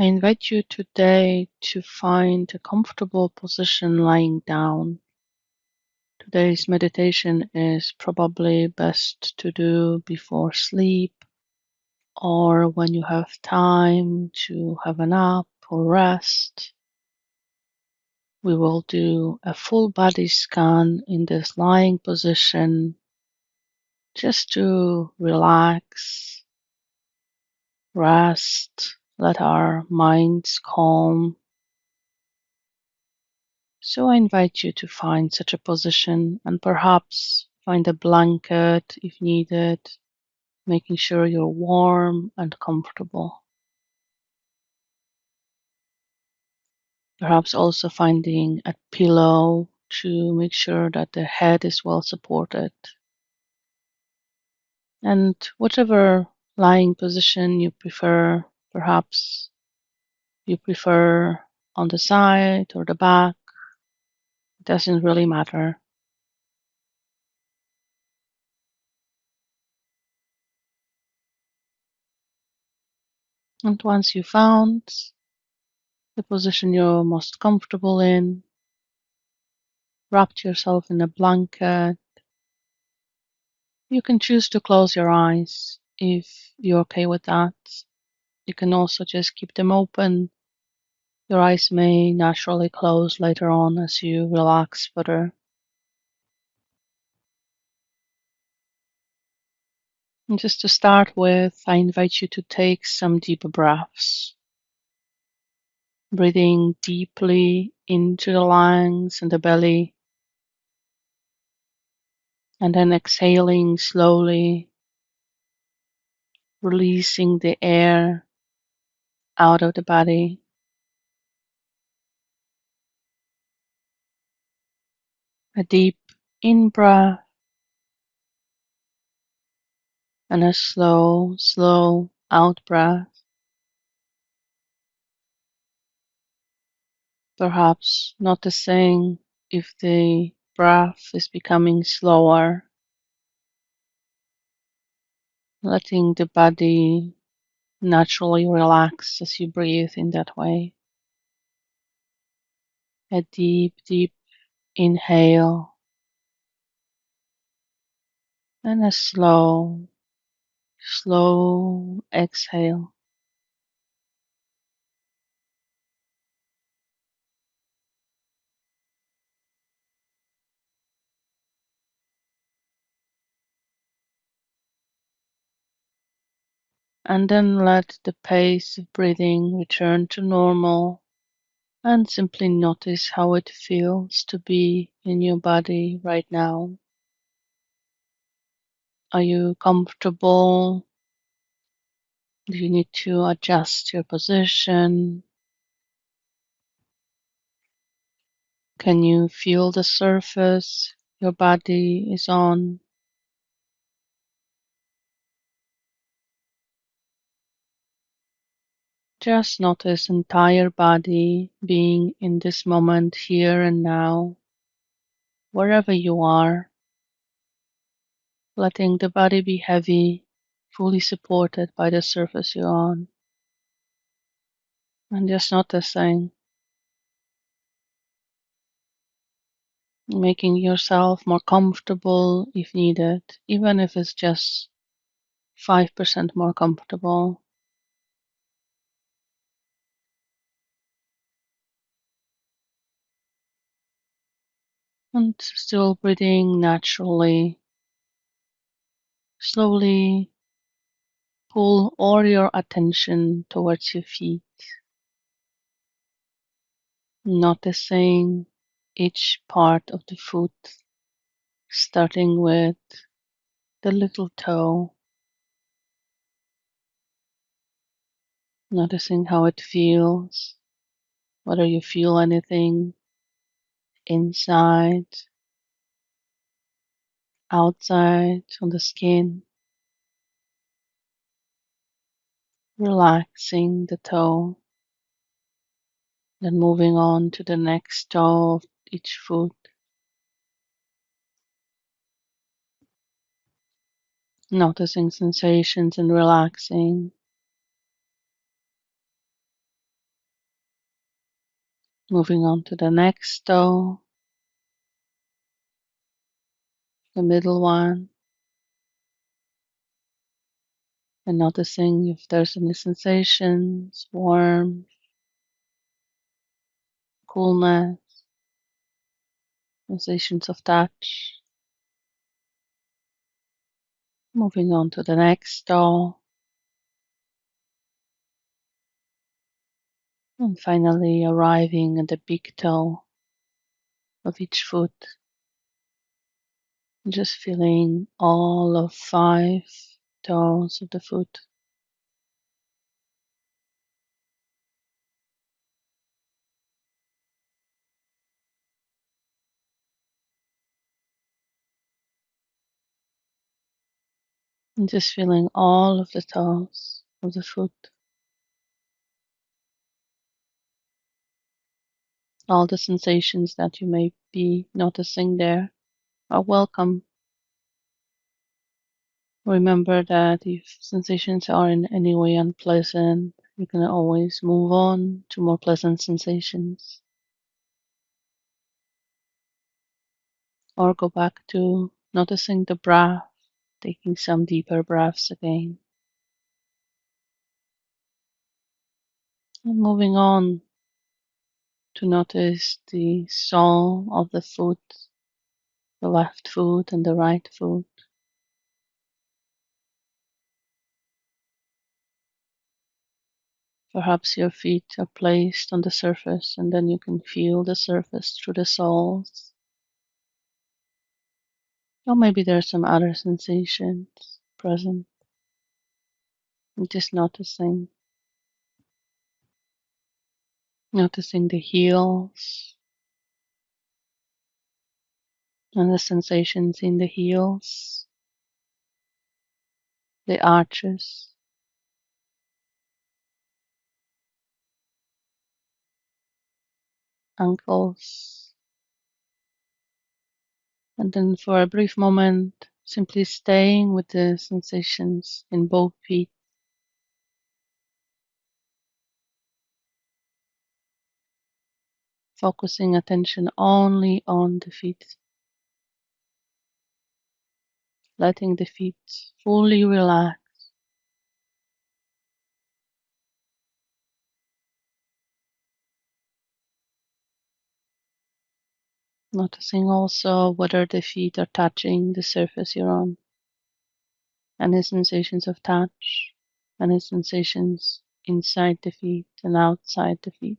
I invite you today to find a comfortable position lying down. Today's meditation is probably best to do before sleep or when you have time to have a nap or rest. We will do a full body scan in this lying position just to relax, rest, let our minds calm. So I invite you to find such a position and perhaps find a blanket if needed, making sure you're warm and comfortable. Perhaps also finding a pillow to make sure that the head is well supported. And whatever lying position you prefer, perhaps you prefer on the side or the back, it doesn't really matter. And once you found the position you're most comfortable in, wrapped yourself in a blanket, you can choose to close your eyes if you're okay with that. You can also just keep them open. Your eyes may naturally close later on as you relax further. And just to start with, I invite you to take some deep breaths, breathing deeply into the lungs and the belly, and then exhaling slowly, releasing the air out of the body. A deep in-breath and a slow out-breath. Perhaps noticing if the breath is becoming slower, letting the body naturally relax as you breathe in that way. A deep inhale and a slow exhale. And then let the pace of breathing return to normal and simply notice how it feels to be in your body right now. Are you comfortable? Do you need to adjust your position? Can you feel the surface your body is on? Just notice entire body being in this moment here and now, wherever you are, letting the body be heavy, fully supported by the surface you're on. And just noticing, making yourself more comfortable if needed, even if it's just 5% more comfortable. And still breathing naturally. Slowly pull all your attention towards your feet, noticing each part of the foot, starting with the little toe, noticing how it feels, whether you feel anything inside, outside, on the skin, relaxing the toe, then moving on to the next toe of each foot, noticing sensations and relaxing. Moving on to the next toe, the middle one, and noticing if there's any sensations, warmth, coolness, sensations of touch. Moving on to the next toe, and finally arriving at the big toe of each foot. Just feeling all of 5 toes of the foot. And just feeling all of the toes of the foot. All the sensations that you may be noticing there are welcome. Remember that if sensations are in any way unpleasant, you can always move on to more pleasant sensations or go back to noticing the breath, taking some deeper breaths again. And moving on to notice the sole of the foot, the left foot and the right foot. Perhaps your feet are placed on the surface and then you can feel the surface through the soles. Or maybe there are some other sensations present. And just noticing the heels and the sensations in the heels, the arches, ankles. And then for a brief moment, simply staying with the sensations in both feet. Focusing attention only on the feet. Letting the feet fully relax. Noticing also whether the feet are touching the surface you're on. Any sensations of touch, any sensations inside the feet and outside the feet.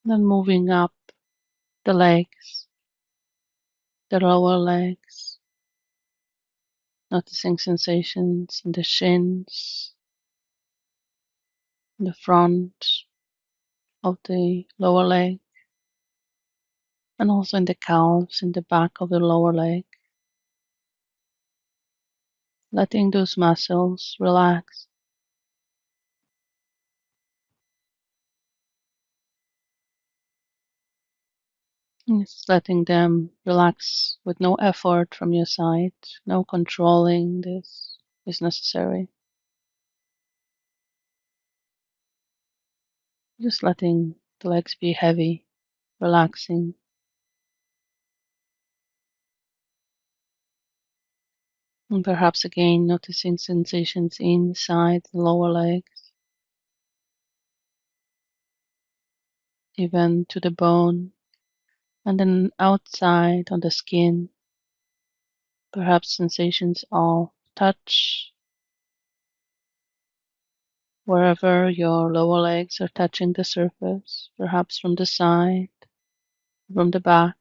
Then moving up the legs, the lower legs, noticing sensations in the shins, in the front of the lower leg, and also in the calves, in the back of the lower leg. Letting those muscles relax. Just letting them relax with no effort from your side, no controlling this is necessary. Just letting the legs be heavy, relaxing. And perhaps again noticing sensations inside the lower legs, even to the bone, and then outside on the skin. Perhaps sensations of touch, wherever your lower legs are touching the surface, perhaps from the side, from the back.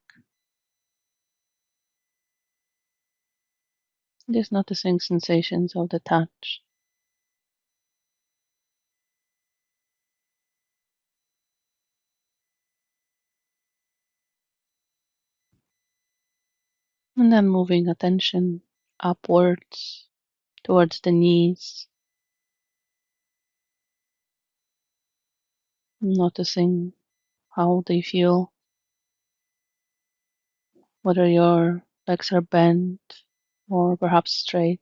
Just noticing sensations of the touch. And then moving attention upwards towards the knees, noticing how they feel, whether your legs are bent or perhaps straight.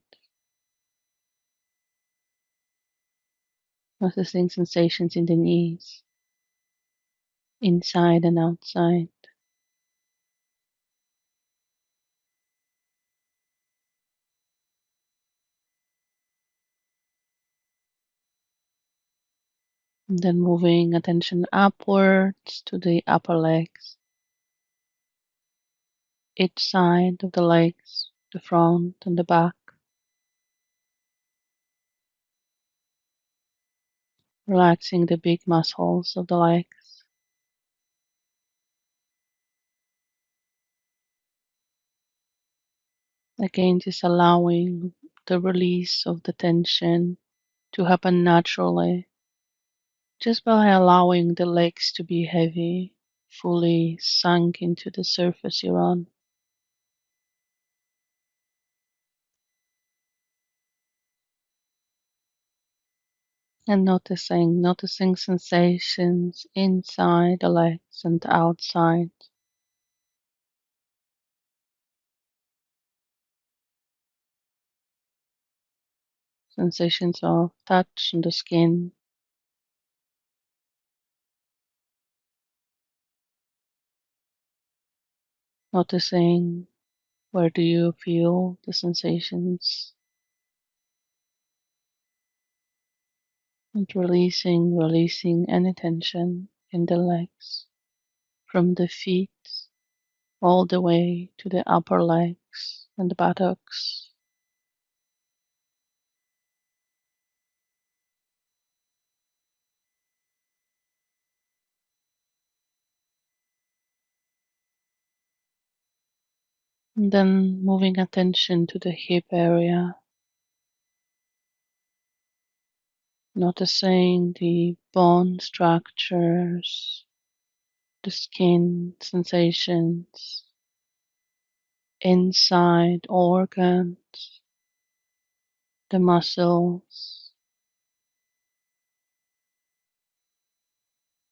Noticing sensations in the knees, inside and outside. And then moving attention upwards to the upper legs, each side of the legs, the front and the back. Relaxing the big muscles of the legs. Again, just allowing the release of the tension to happen naturally, just by allowing the legs to be heavy, fully sunk into the surface you're on. And noticing sensations inside the legs and outside. Sensations of touch on the skin, noticing where do you feel the sensations, and releasing any tension in the legs from the feet all the way to the upper legs and the buttocks. And then moving attention to the hip area, noticing the bone structures, the skin sensations, inside organs, the muscles,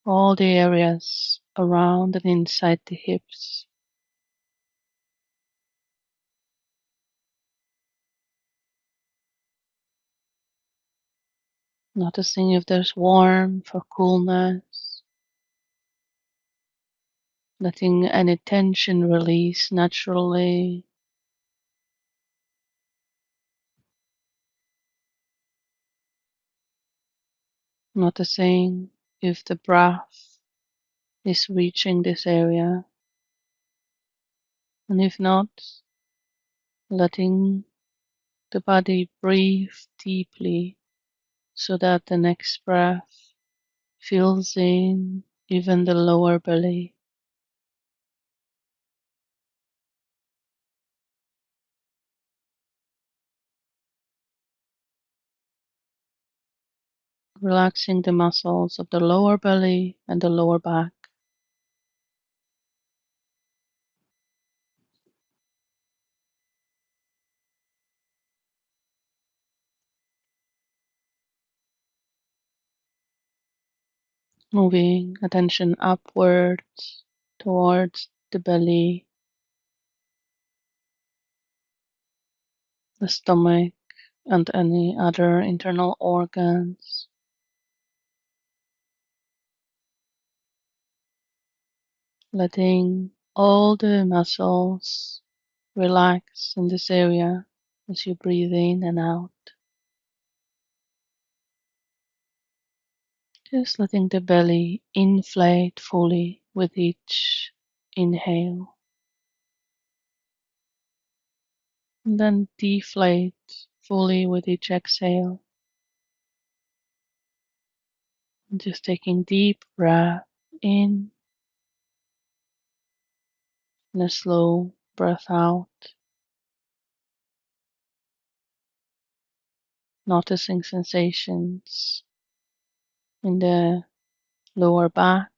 all the areas around and inside the hips. Noticing if there's warmth or coolness, letting any tension release naturally. Noticing if the breath is reaching this area, and if not, letting the body breathe deeply so that the next breath fills in even the lower belly. Relaxing the muscles of the lower belly and the lower back. Moving attention upwards towards the belly, the stomach, and any other internal organs. Letting all the muscles relax in this area as you breathe in and out. Just letting the belly inflate fully with each inhale, and then deflate fully with each exhale. And just taking deep breath in and a slow breath out. Noticing sensations in the lower back,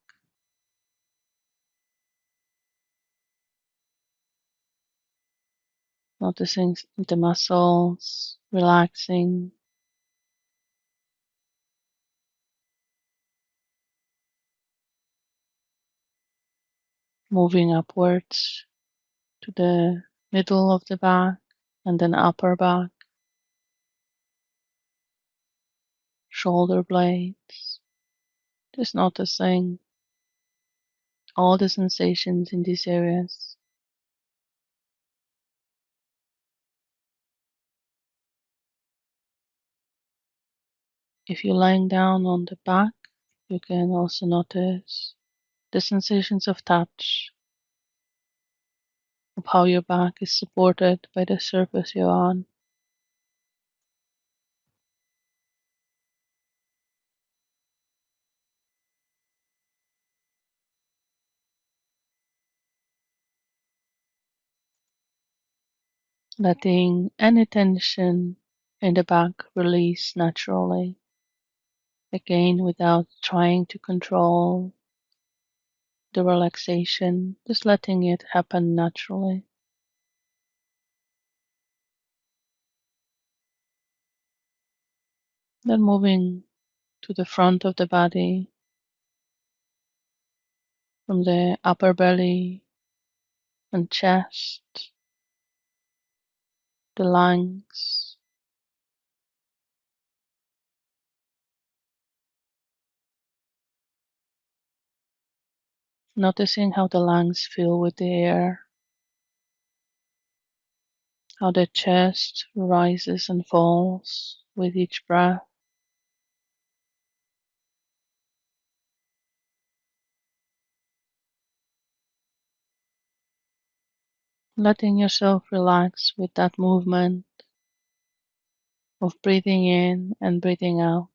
noticing the muscles relaxing, moving upwards to the middle of the back, and then upper back, shoulder blades. Just noticing all the sensations in these areas. If you're lying down on the back, you can also notice the sensations of touch, of how your back is supported by the surface you're on. Letting any tension in the back release naturally, again without trying to control the relaxation, just letting it happen naturally. Then moving to the front of the body, from the upper belly and chest, the lungs, noticing how the lungs fill with the air, how the chest rises and falls with each breath. Letting yourself relax with that movement of breathing in and breathing out.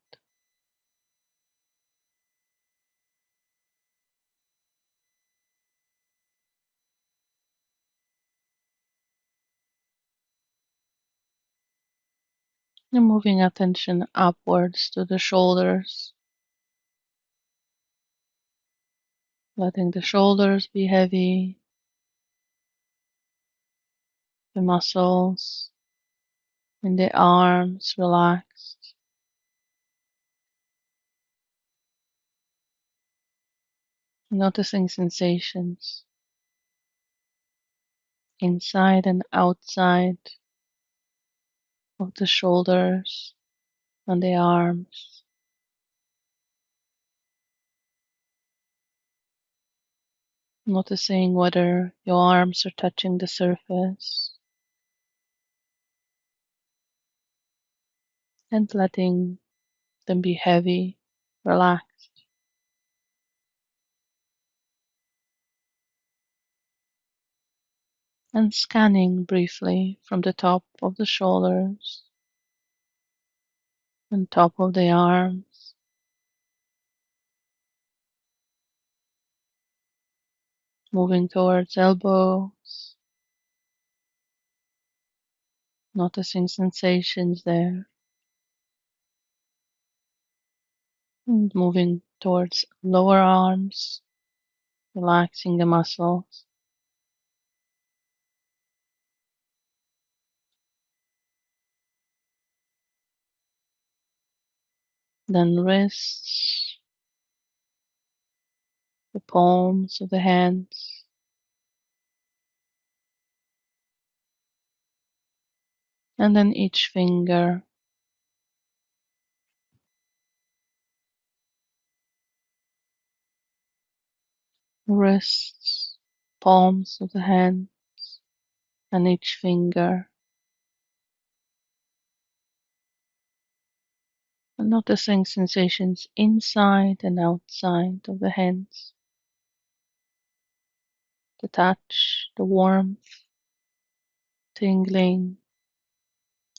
And moving attention upwards to the shoulders, letting the shoulders be heavy, the muscles in the arms relaxed, noticing sensations inside and outside of the shoulders and the arms. Noticing whether your arms are touching the surface and letting them be heavy, relaxed. And scanning briefly from the top of the shoulders and top of the arms, moving towards elbows, noticing sensations there, and moving towards lower arms, relaxing the muscles. Then wrists, the palms of the hands, and then each finger, wrists, palms of the hand, and each finger. And noticing sensations inside and outside of the hands, the touch, the warmth, tingling,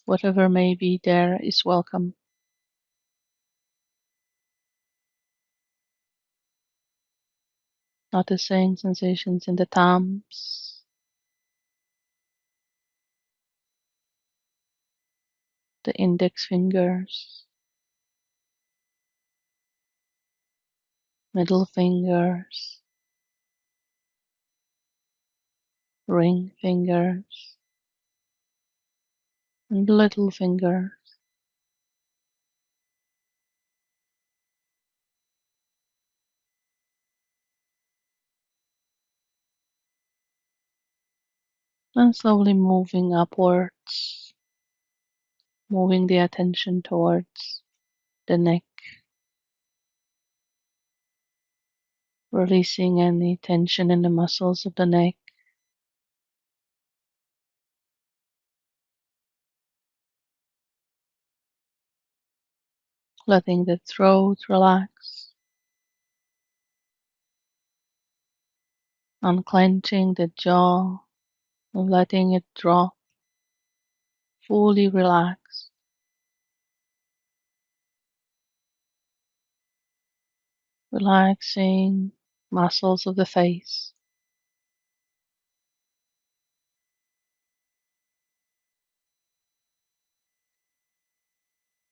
whatever may be there is welcome. Noticing sensations in the thumbs, the index fingers, middle fingers, ring fingers, and little fingers. And slowly moving upwards, moving the attention towards the neck, releasing any tension in the muscles of the neck, letting the throat relax, unclenching the jaw, and letting it drop, fully relax, relaxing muscles of the face,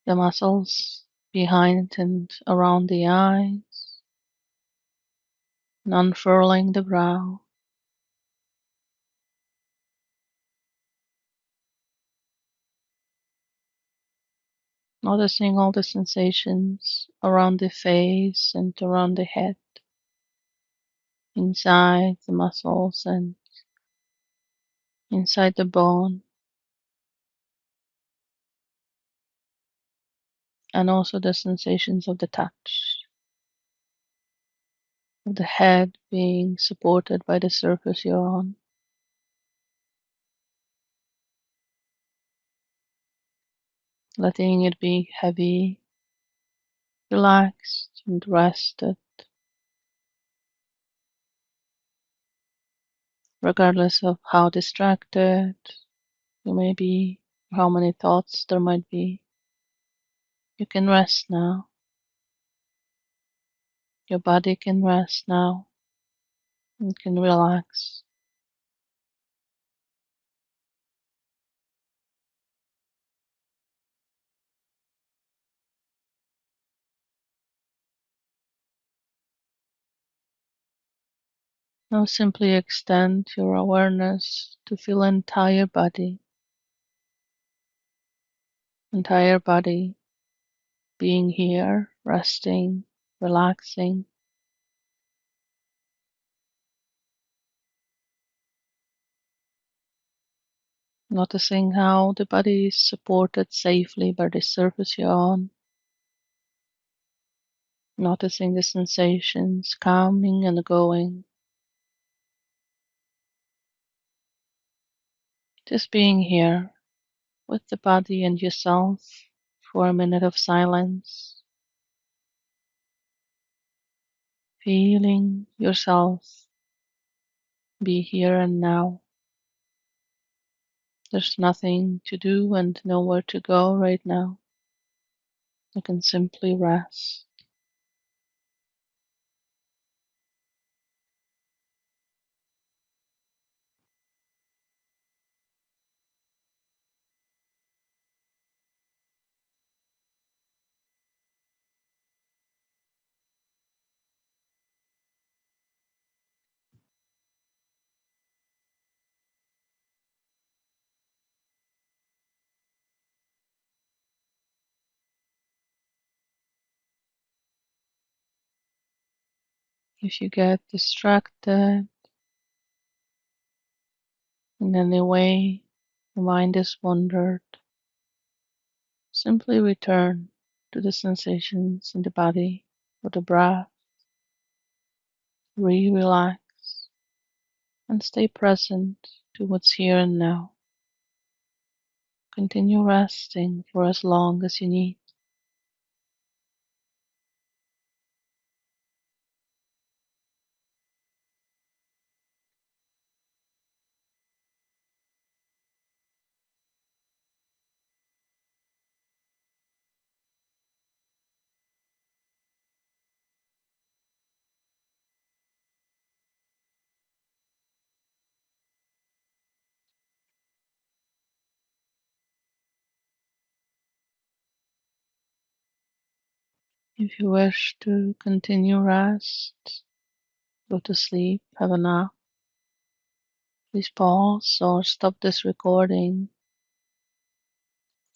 the muscles behind and around the eyes, and unfurling the brow, noticing all the sensations around the face and around the head, inside the muscles and inside the bone, and also the sensations of the touch, of the head being supported by the surface you're on, letting it be heavy, relaxed, and rested, regardless of how distracted you may be, how many thoughts there might be. You can rest now. Your body can rest now and can relax. Now simply extend your awareness to feel entire body being here, resting, relaxing, noticing how the body is supported safely by the surface you're on, noticing the sensations coming and going, just being here with the body and yourself for a minute of silence, feeling yourself be here and now. There's nothing to do and nowhere to go right now. You can simply rest. If you get distracted in any way, your mind is wandered, simply return to the sensations in the body or the breath, relax, and stay present to what's here and now. Continue resting for as long as you need. If you wish to continue rest, go to sleep, have a nap, please pause or stop this recording.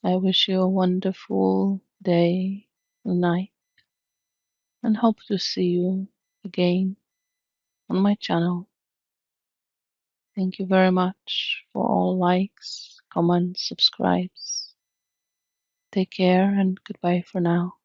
I wish you a wonderful day and night, and hope to see you again on my channel. Thank you very much for all likes, comments, subscribes. Take care and goodbye for now.